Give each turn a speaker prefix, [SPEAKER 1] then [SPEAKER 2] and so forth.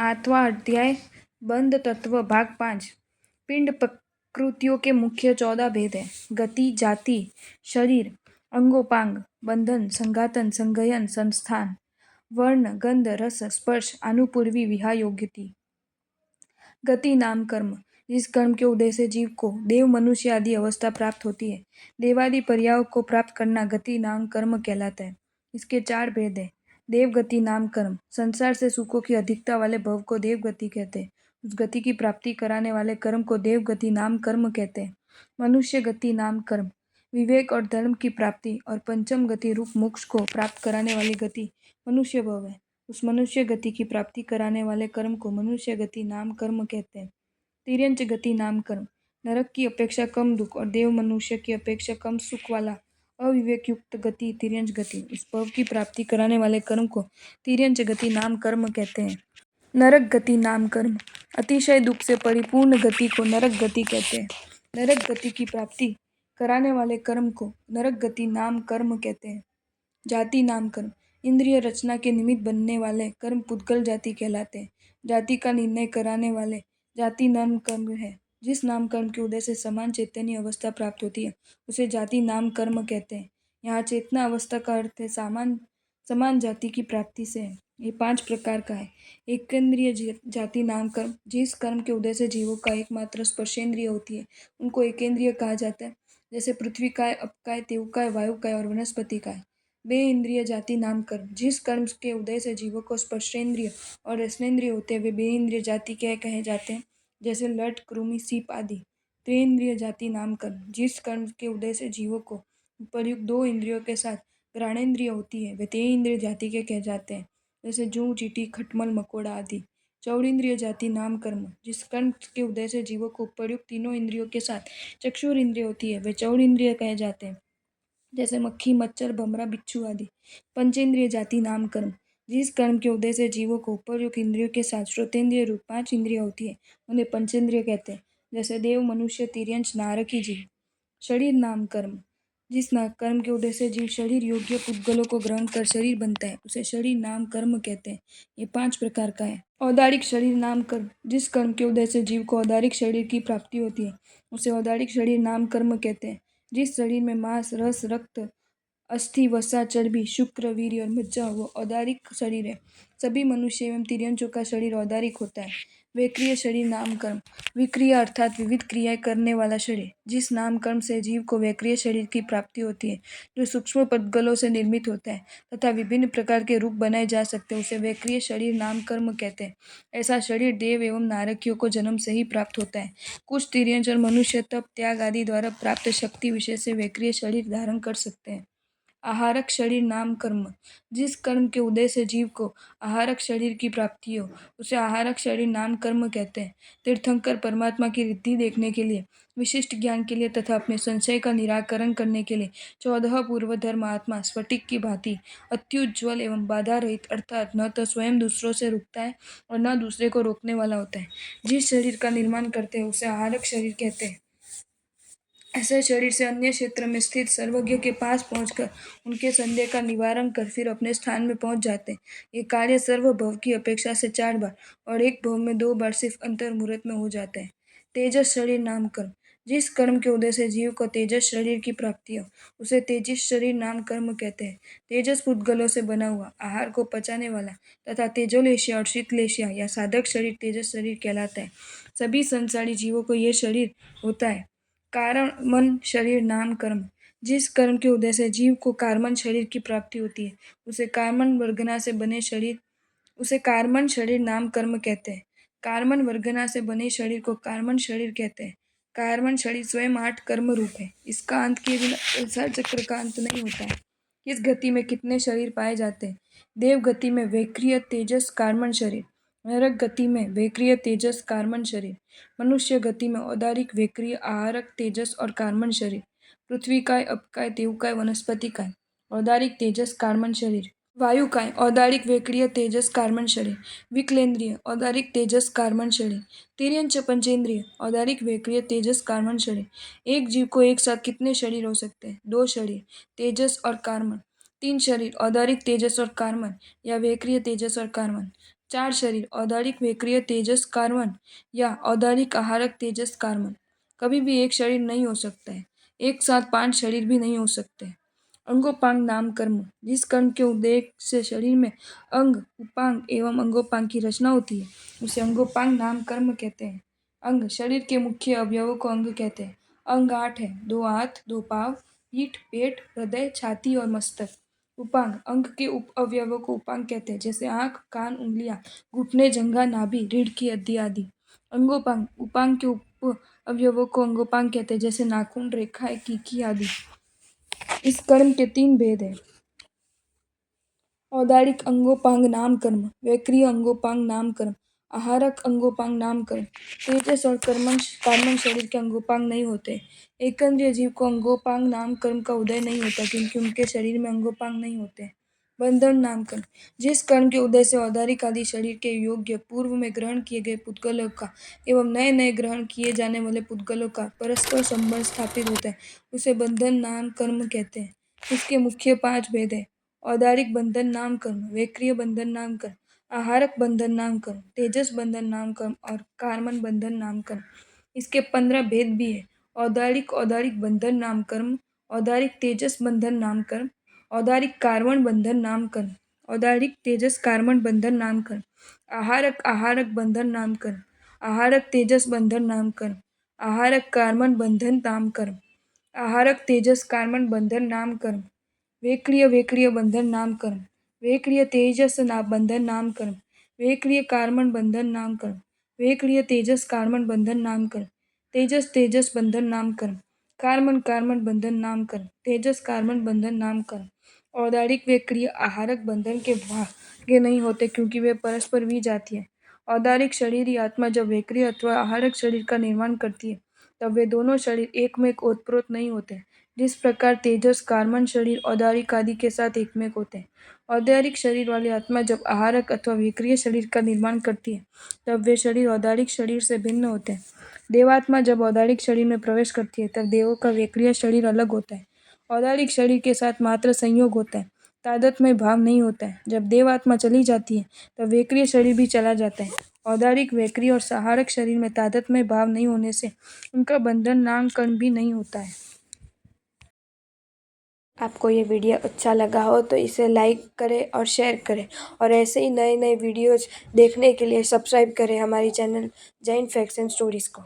[SPEAKER 1] 8वां अध्याय बंध तत्व भाग 5। पिंड प्रकृतियों के मुख्य 14 भेद हैं। गति, जाति, शरीर, अंगोपांग, बंधन, संघातन, संघयन, संस्थान, वर्ण, गंध, रस, स्पर्श, अनुपूर्वी, विहायोग्यति। गति नाम कर्म, जिस कर्म के उदय से जीव को देव, मनुष्य आदि अवस्था प्राप्त होती है। देवादि पर्यायों को प्राप्त करना गति नाम कर्म कहलाता है। इसके 4 भेद हैं। देव गति नाम कर्म, संसार से सुखों की अधिकता वाले भव को देव गति कहते हैं। उस गति की प्राप्ति कराने वाले कर्म को देव गति नाम कर्म कहते हैं। मनुष्य गति नाम कर्म, विवेक और धर्म की प्राप्ति और पंचम गति रूप मोक्ष को प्राप्त कराने वाली गति मनुष्य भव है। उस मनुष्य गति की प्राप्ति कराने वाले कर्म को मनुष्य गति नाम कर्म कहते हैं। तिर्यंच गति नाम कर्म, नरक की अपेक्षा कम दुख और देव मनुष्य की अपेक्षा कम सुख वाला अविवेक युक्त गति तिर्यंच गति। उस भव की प्राप्ति कराने वाले कर्म को तिर्यंच गति नाम कर्म कहते हैं। नरक गति नाम कर्म, अतिशय दुख से परिपूर्ण गति को नरक गति कहते हैं। नरक गति की प्राप्ति कराने वाले कर्म को नरक गति नाम कर्म कहते हैं। जाति नाम कर्म, इंद्रिय रचना के निमित्त बनने वाले कर्म पुद्गल जाति कहलाते हैं। जाति का निर्णय कराने वाले जाति नाम कर्म है। जिस नाम कर्म के उदय से समान चैतन्य अवस्था प्राप्त होती है उसे जाति नाम कर्म कहते हैं। यहाँ चेतना अवस्था का अर्थ है समान जाति की प्राप्ति से है। ये 5 प्रकार का है। एकेंद्रिय जाति नाम कर्म, जिस कर्म के उदय से जीवों का एकमात्र स्पर्शेंद्रिय होती है उनको एकेंद्रिय कहा जाता है। जैसे पृथ्वी काय, अपकाय, तेवकाय, वायुकाय और वनस्पति काय। बे इंद्रिय जाति नाम कर्म, जिस कर्म के उदय से जीवों को स्पर्शेंद्रिय और रसनेन्द्रिय होते हैं वे बे इंद्रिय जाति के कहे जाते हैं। जैसे लट, कृमि, सीप आदि। त्रिइंद्रिय जाति नाम कर्म, जिस कर्म के उदय से जीवों को प्रयुक्त 2 इंद्रियों के साथ घ्राणेन्द्रिय होती है वे तेय इंद्रिय जाति के कहे जाते हैं। जैसे जूं, चींटी, खटमल, मकोड़ा आदि। चौड़ींद्रिय जाति नाम कर्म, जिस कर्म के उदय से जीवों को प्रयुक्त तीनों इंद्रियों के साथ चक्षुर इंद्रिय होती है वे चौड़ींद्रिय कहे जाते हैं। जैसे मक्खी, मच्छर, भमरा, बिच्छू आदि। पंचेंद्रिय जाति नाम कर्म, जिस कर्म के उदय से जीवों को उपरयुक्त इंद्रियों के साथ श्रोतेंद्रिय रूप 5 इंद्रिय होती है उन्हें पंचेंद्रिय कहते हैं। जैसे देव, मनुष्य, तिर्यंच, नारकी जीव। शरीर नाम कर्म, जिस कर्म के उदय से जीव शरीर योग्य पुद्गलों को ग्रहण कर शरीर बनता है उसे शरीर नाम कर्म कहते हैं। ये 5 प्रकार का है। औदारिक शरीर नाम कर्म, जिस कर्म के उदय से जीव को औदारिक शरीर की प्राप्ति होती है उसे औदारिक शरीर नाम कर्म कहते हैं। जिस शरीर में मांस, रस, रक्त, अस्थि, वसा, चर्बी, शुक्र, वीर्य और मज्जा वो औदारिक शरीर है। सभी मनुष्य एवं तिर्यंचों का शरीर औदारिक होता है। विक्रिय शरीर नाम कर्म, विक्रिय अर्थात विविध क्रियाएं करने वाला शरीर, जिस नाम कर्म से जीव को वैक्रिय शरीर की प्राप्ति होती है जो सूक्ष्म पद्गलों से निर्मित होता है तथा विभिन्न प्रकार के रूप बनाए जा सकते हैं उसे वैक्रिय शरीर नाम कर्म कहते हैं। ऐसा शरीर देव एवं नारकियों को जन्म से ही प्राप्त होता है। कुछ तिर्यंच और मनुष्य तप, त्याग आदि द्वारा प्राप्त शक्ति विशेष से वैक्रिय शरीर धारण कर सकते हैं। आहारक शरीर नाम कर्म, जिस कर्म के उदय से जीव को आहारक शरीर की प्राप्ति हो उसे आहारक शरीर नाम कर्म कहते हैं। तीर्थंकर परमात्मा की रिद्धि देखने के लिए, विशिष्ट ज्ञान के लिए तथा अपने संशय का निराकरण करने के लिए 14 पूर्व धर्म आत्मा स्फटिक की भांति अत्युज्ज्वल एवं बाधा रहित अर्थात न तो स्वयं दूसरों से रुकता है और न दूसरे को रोकने वाला होता है, जिस शरीर का निर्माण करते हैं उसे आहारक शरीर कहते हैं। ऐसे शरीर से अन्य क्षेत्र में स्थित सर्वज्ञ के पास पहुंचकर उनके संदेह का निवारण कर फिर अपने स्थान में पहुंच जाते हैं। ये कार्य सर्व भव की अपेक्षा से 4 बार और एक भव में 2 बार सिर्फ अंतर मुहूर्त में हो जाता है। तेजस शरीर नाम कर्म, जिस कर्म के उदय से जीव को तेजस शरीर की प्राप्ति हो उसे तेजिस शरीर नाम कर्म कहते हैं। तेजस पुद्गलों से बना हुआ, आहार को पचाने वाला तथा तेजोलेशिया और शीतलेशिया या साधक शरीर तेजस शरीर कहलाता है। सभी संसारी जीवों को यह शरीर होता है। कारण मन शरीर नाम कर्म, जिस कर्म के उदय से जीव को कार्मन शरीर की प्राप्ति होती है उसे कार्मन वर्गना से बने शरीर उसे कार्मन शरीर नाम कर्म कहते हैं। कार्मन वर्गना से बने शरीर को कार्मन शरीर कहते हैं। कार्मन शरीर स्वयं 8 कर्म रूप है। इसका अंत के बिना संसार चक्र का अंत नहीं होता है। इस गति में कितने शरीर पाए जाते हैं? देव गति में वैक्रिय तेजस कार्मन शरीर, नरक गति में वैक्रिय तेजस कार्मन शरीर, मनुष्य गति में औदारिक वैक्रिय आहारक तेजस और कार्मन शरीर, पृथ्वी काय, अपकाय, तेवकाय, वनस्पति काय, औदारिक तेजस कार्मन शरीर, वायु काय, औदारिक वैक्रिय तेजस कार्मन शरीर, विकलेंद्रिय, औदारिक तेजस कार्मन शरीर, तिर्यंच पंचेंद्रिय, औदारिक वैक्रिय तेजस कार्मन शरीर। एक जीव को एक साथ कितने शरीर हो सकते हैं? 2 शरीर, तेजस और कार्मन। 3 शरीर, औदारिक तेजस और कार्मन या वैक्रिय तेजस और कार्मन। 4 शरीर औदारिक वेक्रिय तेजस कार्बन या औदारिक आहारक तेजस कार्बन। कभी भी एक शरीर नहीं हो सकता है, एक साथ 5 शरीर भी नहीं हो सकते। अंगोपांग नाम कर्म, जिस कर्म के उद्देश्य से शरीर में अंग, उपांग एवं अंगोपांग की रचना होती है उसे अंगोपांग नाम कर्म कहते हैं। अंग शरीर के मुख्य अवयवों को अंग कहते हैं। अंग 8 है, 2 हाथ, 2 पाँव, पीठ, पेट, हृदय, छाती और मस्तक। उपांग अंग के उप अवयवों को उपांग कहते हैं, जैसे आंख, कान, उंगलियां, घुटने, जंघा, नाभि, रीढ़ की हड्डी आदि। अंगोपांग उपांग के उप अवयवों को अंगोपांग कहते हैं, जैसे नाखून, रेखाएं, कीकी आदि। इस कर्म के 3 भेद हैं। औदारिक अंगोपांग नाम कर्म, वैक्रिय अंगोपांग नाम कर्म, आहारक अंगोपांग नाम कर्म। तेजस और कार्बन शरीर के अंगोपांग नहीं होते। एकंद्रीय जीव को अंगोपांग नाम कर्म का उदय नहीं होता, क्योंकि उनके शरीर में अंगोपांग नहीं होते। बंधन नाम कर्म, जिस कर्म के उदय से औदारिक आदि शरीर के योग्य पूर्व में ग्रहण किए गए पुद्गलों का एवं नए नए ग्रहण किए जाने वाले पुद्गलों का परस्पर संबंध स्थापित होता है, उसे बंधन नाम कर्म कहते हैं। इसके मुख्य 5 भेद है। औदारिक बंधन नाम कर्म, वैक्रिय बंधन नाम कर्म, आहारक बंधन नाम कर्म, तेजस बंधन नाम कर्म और कार्बन बंधन नाम कर्म। इसके 15 भेद भी है। औदारिक औदारिक बंधन नाम कर्म, औदारिक तेजस बंधन नाम कर्म, औदारिक कार्बन बंधन नाम कर्म, औदारिक तेजस कार्बन बंधन नाम कर्म, आहारक आहारक बंधन नाम कर्म, आहारक तेजस बंधन नाम कर्म, आहारक कार्बन बंधन नाम कर्म, आहारक तेजस कार्बन बंधन नाम कर्म, वेक्रिय वेक्रिय बंधन नाम कर्म, वेक्रिय तेजस बंधन नाम कर्म, वेक्रिय कार्बन बंधन नाम कर्म, वेक्रिय तेजस कार्बन बंधन नाम कर्म, तेजस तेजस बंधन नाम कर्म, कार्बन कार्बन बंधन नाम कर्म, तेजस कार्बन बंधन नाम कर्म। औदारिक वेक्रिय आहारक बंधन के भाग्य नहीं होते, क्योंकि वे परस्पर विजातीय हैं। औदारिक शरीर या आत्मा जब वेक्रिय अथवा आहारक शरीर का निर्माण करती है, तब वे दोनों शरीर एक में ओतप्रोत नहीं होते। जिस प्रकार तेजस कार्बन शरीर औदारिक आदि के साथ एकमेक होते हैं। औदारिक शरीर वाली आत्मा जब आहारक अथवा विक्रिय शरीर का निर्माण करती है, तब वे शरीर औदारिक शरीर से भिन्न होते हैं। देवात्मा जब औदारिक शरीर में प्रवेश करती है, तब देवों का विक्रिय शरीर अलग होता है। औदारिक शरीर के साथ मात्र संयोग होता है, तादात्म्य भाव नहीं होता है। जब देवात्मा चली जाती है, तब विक्रिय शरीर भी चला जाता है। औदारिक, वैक्रिय और सहारक शरीर में तादात्म्य भाव नहीं होने से उनका बंधन नाम कर्म भी नहीं होता है। आपको ये वीडियो अच्छा लगा हो तो इसे लाइक करें और शेयर करें, और ऐसे ही नए नए वीडियोज़ देखने के लिए सब्सक्राइब करें हमारी channel Jain facts and stories को।